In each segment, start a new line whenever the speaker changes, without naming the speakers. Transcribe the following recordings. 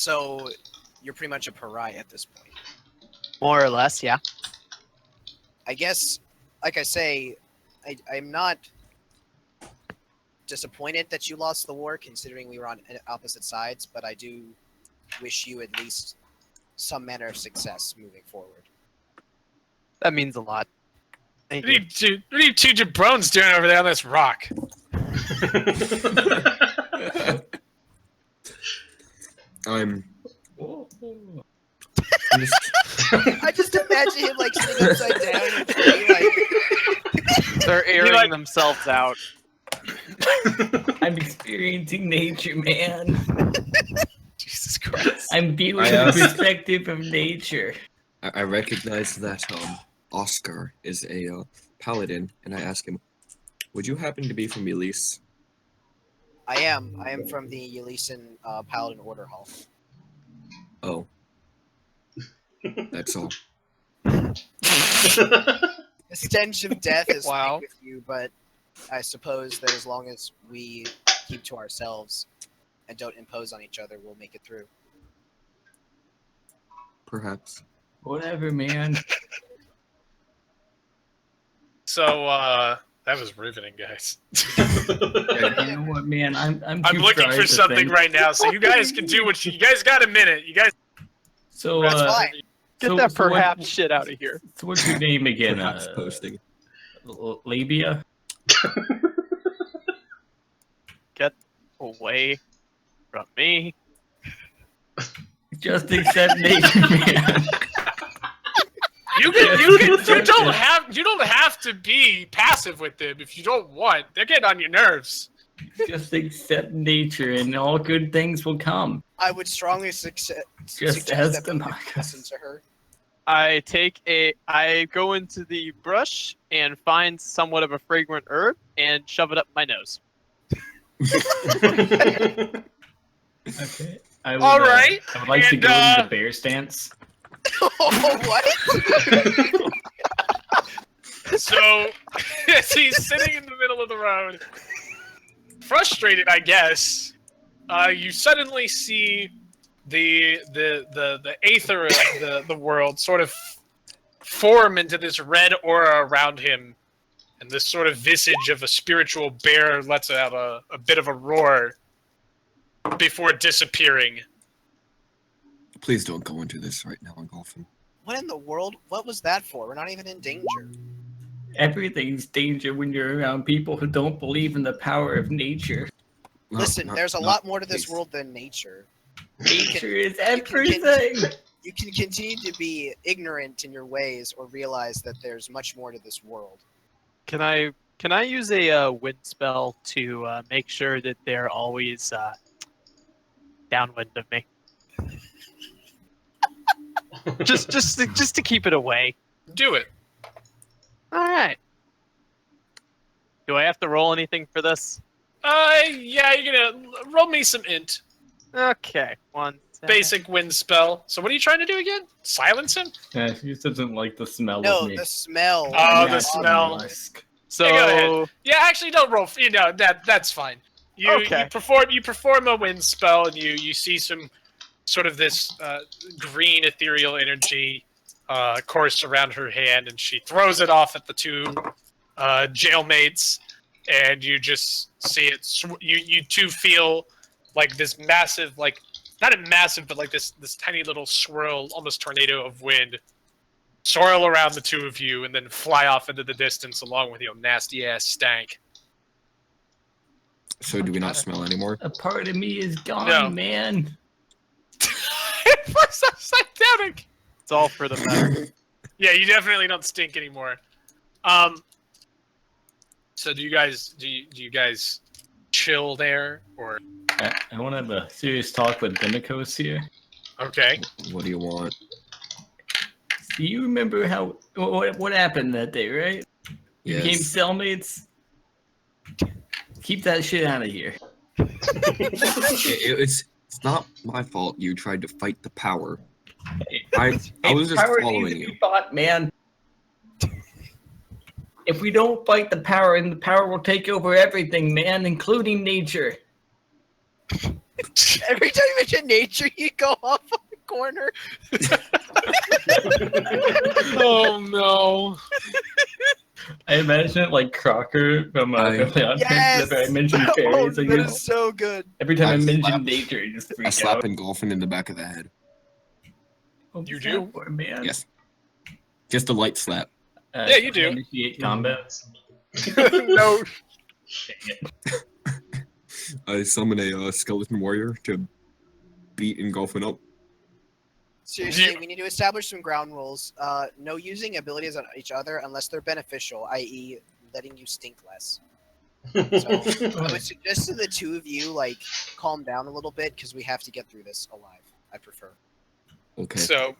So, you're pretty much a pariah at this point.
More or less, yeah.
I guess, like I say, I'm not disappointed that you lost the war, considering we were on opposite sides, but I do wish you at least some manner of success moving forward.
That means a lot. Thank
What
you.
are you two jabrones doing over there on this rock?
I'm
I just imagine him like sitting upside down in a tree, like
They're airing themselves out.
I'm experiencing nature, man.
Jesus Christ.
I'm viewing the perspective of nature.
I recognize that Oscar is a paladin, and I ask him, would you happen to be from Elise?
I am from the Elysian Paladin Order Hall.
Oh. That's all.
The stench of death is
Wow.
thick with you, but I suppose that as long as we keep to ourselves and don't impose on each other, we'll make it through.
Perhaps.
Whatever, man.
So, that was riveting, guys.
You know what, man? I'm
I'm
too
looking
fried
for
to
something
think.
right now, so you guys can do what you guys got a minute. You guys.
So,
That's fine.
Get that perhaps shit out of here.
So what's your name again?
Perhaps posting.
Labia?
Get away from me.
Just accept nature, man.
You don't have to be passive with them if you don't want. They're getting on your nerves.
Just accept nature, and all good things will come.
I would strongly suggest
Just
that
ask
we
them.
listen to her.
I go into the brush and find somewhat of a fragrant herb and shove it up my nose.
Okay. I would,
All right,
I would like to
and,
go into the bear stance.
Oh, what?
So, as he's sitting in the middle of the road, frustrated, I guess, you suddenly see the aether of the world sort of form into this red aura around him, and this sort of visage of a spiritual bear lets out a bit of a roar before disappearing.
Please don't go into this right now, Engulfin.
What in the world? What was that for? We're not even in danger.
Everything's danger when you're around people who don't believe in the power of nature.
Listen, there's a lot more to this world than nature.
Nature is
can
everything.
You can continue to be ignorant in your ways or realize that there's much more to this world.
Can I use a wind spell to make sure that they're always downwind of me? just to keep it away.
Do it.
All right. Do I have to roll anything for this?
Yeah, you're gonna roll me some int.
Okay.
Basic wind spell. So what are you trying to do again? Silence him?
Yeah, he just doesn't like the smell
No,
of me.
the smell.
Oh,
Yeah,
the smell.
musk.
So
Yeah, go ahead. Yeah, actually, don't roll. You know that's fine. You perform a wind spell, and you see some sort of this green ethereal energy course around her hand, and she throws it off at the two jailmates, and you just see it. You two feel like this massive, like not a massive, but like this tiny little swirl, almost tornado of wind, swirl around the two of you, and then fly off into the distance along with your nasty ass stank.
So do we not smell anymore?
A part of me is gone,
No.
man.
It was psychedelic.
it's all for the better.
Yeah, you definitely don't stink anymore. So do you guys chill there, or
I want to have a serious talk with Dimikos here.
okay?
What do you want?
Do you remember what happened that day, right? You became
Yes.
cellmates? Keep that shit out of here.
It's not my fault you tried to fight the power. I was just
Power
following
needs to
you.
be fought, man. If we don't fight the power, and the power will take over everything, man, including nature.
Every time you mention nature, you go off on the corner.
Oh no!
I imagine it like Crocker from Family Odd
Yes!
Whenever I mention
Oh,
fairies,
that is so good.
every time I
I
mention
slap-
nature, you just freak
I slap
out.
engulfing in the back of the head.
What
You
was
do?
that for, man?
Yes. Just a light slap.
Yeah, you
can I
do.
Initiate combat.
No.
Dang it.
I summon a skeleton warrior to beat engulfing up.
Seriously, we need to establish some ground rules. No using abilities on each other unless they're beneficial, i.e., letting you stink less. So I would suggest to the two of you, like, calm down a little bit because we have to get through this alive. I prefer.
Okay.
So,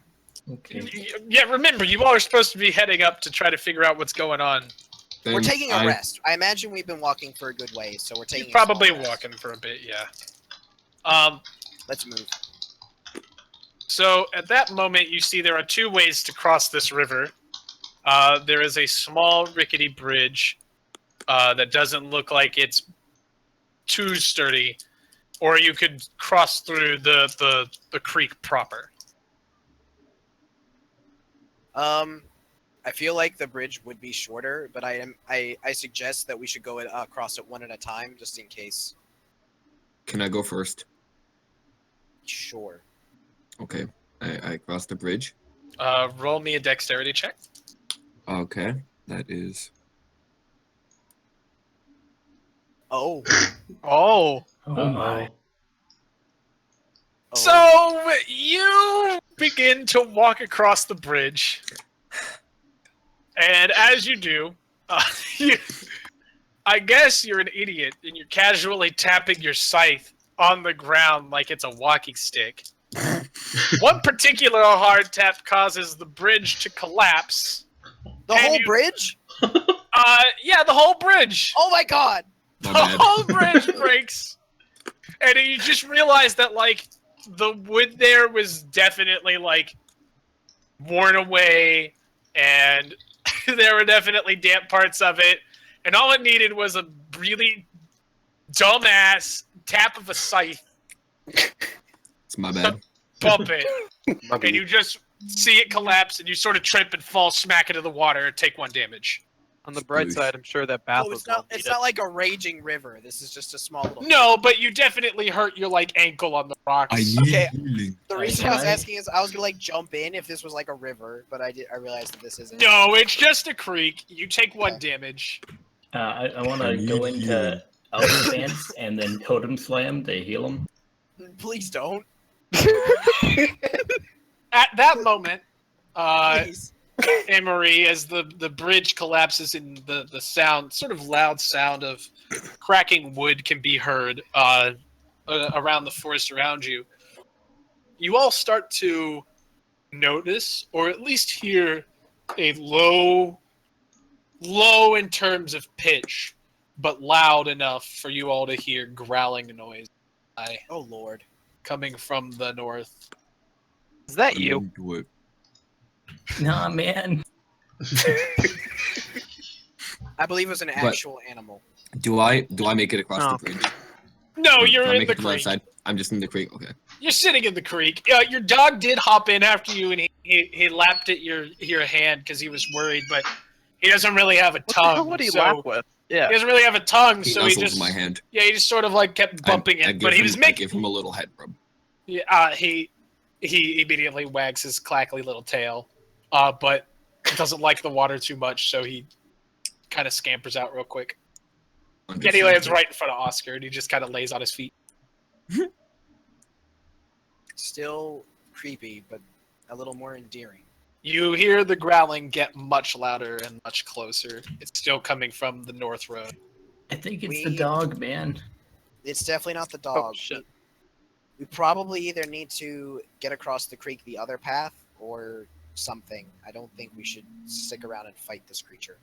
Okay.
yeah, remember, you all are supposed to be heading up to try to figure out what's going on.
Then
We're taking a rest. I imagine we've been walking for a good way, so we're taking.
You're probably
a small rest.
walking for a bit, yeah.
Let's move.
So at that moment, you see there are two ways to cross this river. There is a small rickety bridge that doesn't look like it's too sturdy, or you could cross through the creek proper.
I feel like the bridge would be shorter, but I suggest that we should go across it one at a time, just in case.
Can I go first?
Sure.
Okay. I cross the bridge.
Roll me a dexterity check.
Okay. That is.
Oh.
Oh.
Oh my.
Oh.
So you begin to walk across the bridge, and as you do, I guess you're an idiot, and you're casually tapping your scythe on the ground like it's a walking stick. One particular hard tap causes the bridge to collapse.
The whole bridge?
Yeah, the whole bridge.
Oh my god!
My
The
bad.
whole bridge breaks, and you just realize that like the wood there was definitely like worn away, and there were definitely damp parts of it, and all it needed was a really dumbass tap of a scythe,
It's my bad.
bump it, and you just see it collapse, and you sort of trip and fall smack into the water and take 1 damage.
On the bright
Boosh.
side, I'm sure that bath
Oh,
was
it's not.
well
It's
needed.
not like a raging river. This is just a small little.
No, but you definitely hurt your like ankle on the rocks.
I need
Okay.
healing.
The reason
Can
I was
I-
asking is I was gonna like jump in if this was like a river, but I realized that this isn't.
No, it's just a creek. You take 1 damage.
I want
I
to
need
go
healing.
into Elder Dance and then Totem Slam to heal him.
Please don't.
At that moment,
Please.
Emery, as the bridge collapses in the sound, sort of loud sound of cracking wood can be heard around the forest around you. You all start to notice, or at least hear, a low in terms of pitch, but loud enough for you all to hear growling noise
Oh lord.
coming from the north.
Is that
I'm
you?
into it.
Nah, man.
I believe it was an actual animal.
Do I make it across
Oh.
the bridge?
No,
Or
you're
do I
in
make
the
it to the other
creek.
side? I'm just in the creek. Okay.
You're sitting in the creek. Your dog did hop in after you, and he lapped at your hand because he was worried, but he doesn't really have a
What the
tongue.
hell would he
so
lap with? Yeah.
He doesn't really have a tongue,
He
so he
nuzzles
just
my hand.
he just sort of like kept bumping
I
it. But he was
I
making.
give him a little head rub.
Yeah, he immediately wags his clackly little tail, but doesn't like the water too much, so he kind of scampers out real quick. And he lands right in front of Oscar, and he just kind of lays on his feet.
Still creepy, but a little more endearing.
You hear the growling get much louder and much closer. It's still coming from the north road.
I think it's
We-
the dog, man.
It's definitely not the dog.
Oh, shit.
We probably either need to get across the creek the other path or something. I don't think we should stick around and fight this creature.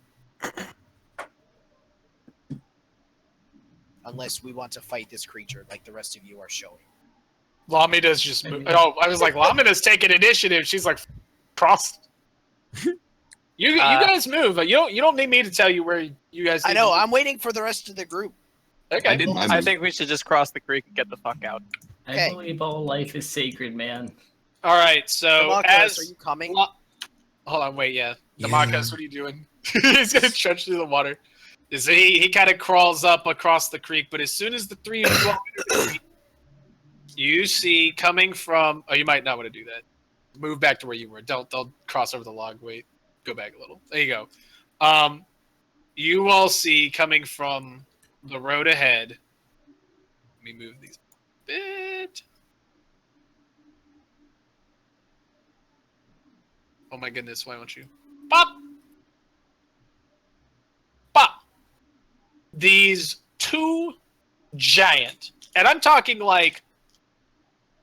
Unless we want to fight this creature like the rest of you are showing.
Lamida's just oh, I was like, Lamida's taking initiative. She's like, cross. You guys move. You don't need me to tell you where you guys.
I
need
know.
to
I'm waiting for the rest of the group.
Okay.
I did my
I
move.
think we should just cross the creek and get the fuck out.
Okay.
I believe all life is sacred, man.
All right. So
Demarcus, are you coming?
hold on, wait, yeah.
Yeah.
Demarcus, what are you doing? He's gonna trudge through the water. So he kind of crawls up across the creek, but as soon as the three of you all enter the creek, you see coming from. Oh, you might not want to do that. Move back to where you were. Don't cross over the log. Wait, go back a little. There you go. You all see coming from the road ahead. Let me move these a bit. Oh my goodness, why won't you? Pop! Pop! These two giant, and I'm talking like,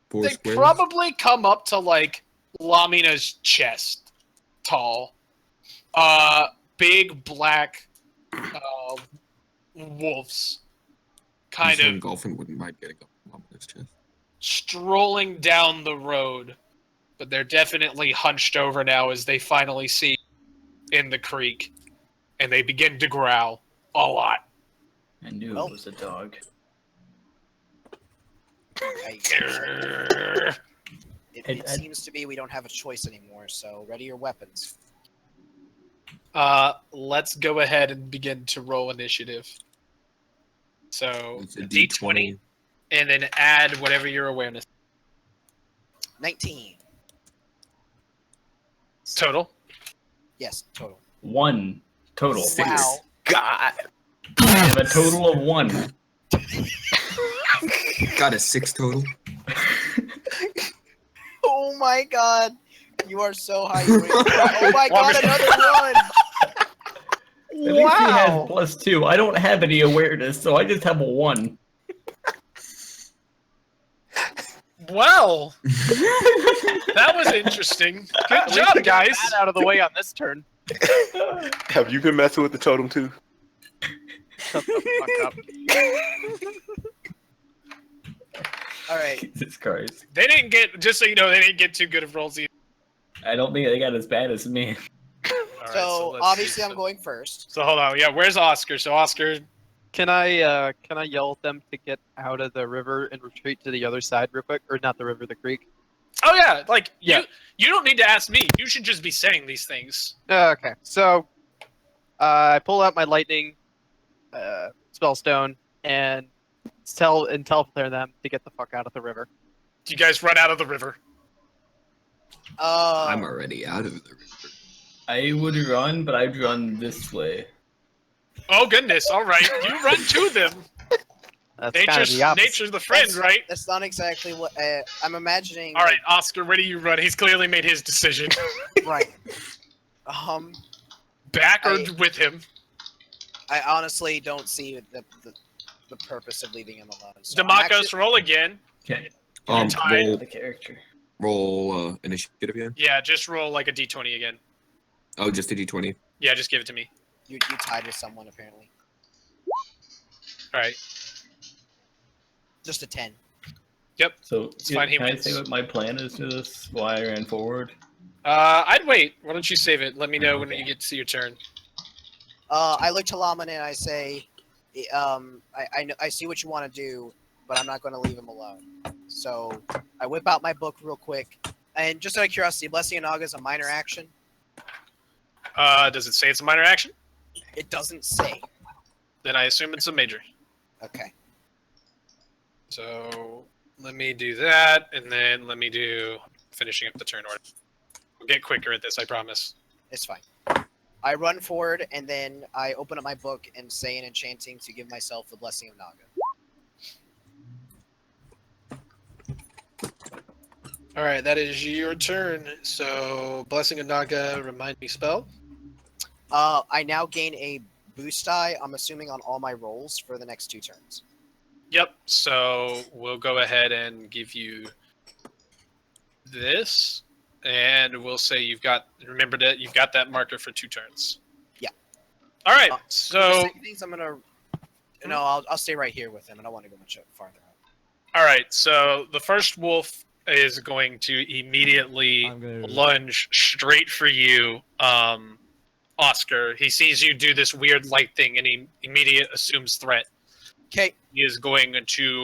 Four
they
squares.
probably come up to like Lamina's chest tall. Big black wolves kind of
Golfing wouldn't mind getting up on his chest.
strolling down the road, but they're definitely hunched over now as they finally see in the creek, and they begin to growl a lot.
I knew it was a dog.
It seems to be we don't have a choice anymore, so ready your weapons.
Let's go ahead and begin to roll initiative. So
It's a
D20, and then add whatever your awareness
19.
total.
Yes, total.
1 total.
Wow.
God.
I have a total of 1.
Got a 6 total.
Oh my god. You are so high. Oh my god, another one.
At least he has +2. I don't have any awareness, so I just have a 1.
Well, that was interesting. Good job, guys.
That out of the way on this turn.
Have you been messing with the totem too?
Shut the fuck up.
All right.
Jesus Christ.
They didn't get, just so you know, they didn't get too good of rolls either.
I don't think they got as bad as me.
All right,
So
let's
obviously
see.
I'm going first.
So hold on, yeah. Where's Oscar? So Oscar,
Can I yell at them to get out of the river and retreat to the other side real quick? Or not the river, the creek?
oh yeah, like
Yeah.
you don't need to ask me. You should just be saying these things.
Okay, so I pull out my lightning spellstone and tell them to get the fuck out of the river.
You guys run out of the river.
I'm already out of the river.
I would run, but I'd run this way.
Oh goodness! All right, you run to them.
That's kind of the opposite.
Nature's the friend, right?
That's not exactly what I'm imagining.
All right, Oscar, where do you run? He's clearly made his decision.
Right.
Back or with him?
I honestly don't see the purpose of leaving him alone. So
Demarcus, roll again.
Okay.
tied.
The character.
Roll initiative again.
Yeah, just roll like a d20 again.
Oh, just a d20.
Yeah, just give it to me.
You tied with someone apparently.
All right.
Just a 10.
Yep.
So
It's fine, he
can I
wins.
say what my plan is to this while I ran forward?
I'd wait. Why don't you save it? Let me know when
Okay.
you get to see your turn.
I look to Laman and I say, I see what you want to do, but I'm not going to leave him alone. So I whip out my book real quick, and just out of curiosity, Blessing of Naga is a minor action.
Does it say it's a minor action?
It doesn't say.
Then I assume it's a major.
Okay.
So let me do that, and then let me do finishing up the turn order. We'll get quicker at this, I promise.
It's fine. I run forward, and then I open up my book and say an enchanting to give myself the Blessing of Naga.
All right, that is your turn. So, Blessing of Naga, remind me spell.
I now gain a boost die, I'm assuming, on all my rolls for the next 2 turns.
Yep. So we'll go ahead and give you this, and we'll say you've got. Remember that you've got that marker for 2 turns.
Yeah.
All right.
For the
So.
sake of things, I'm gonna. No, I'll stay right here with him. I don't want to go much farther out.
All right. So the first wolf is going to immediately lunge straight for you, Oscar. He sees you do this weird light thing, and he immediately assumes threat.
Okay.
He is going to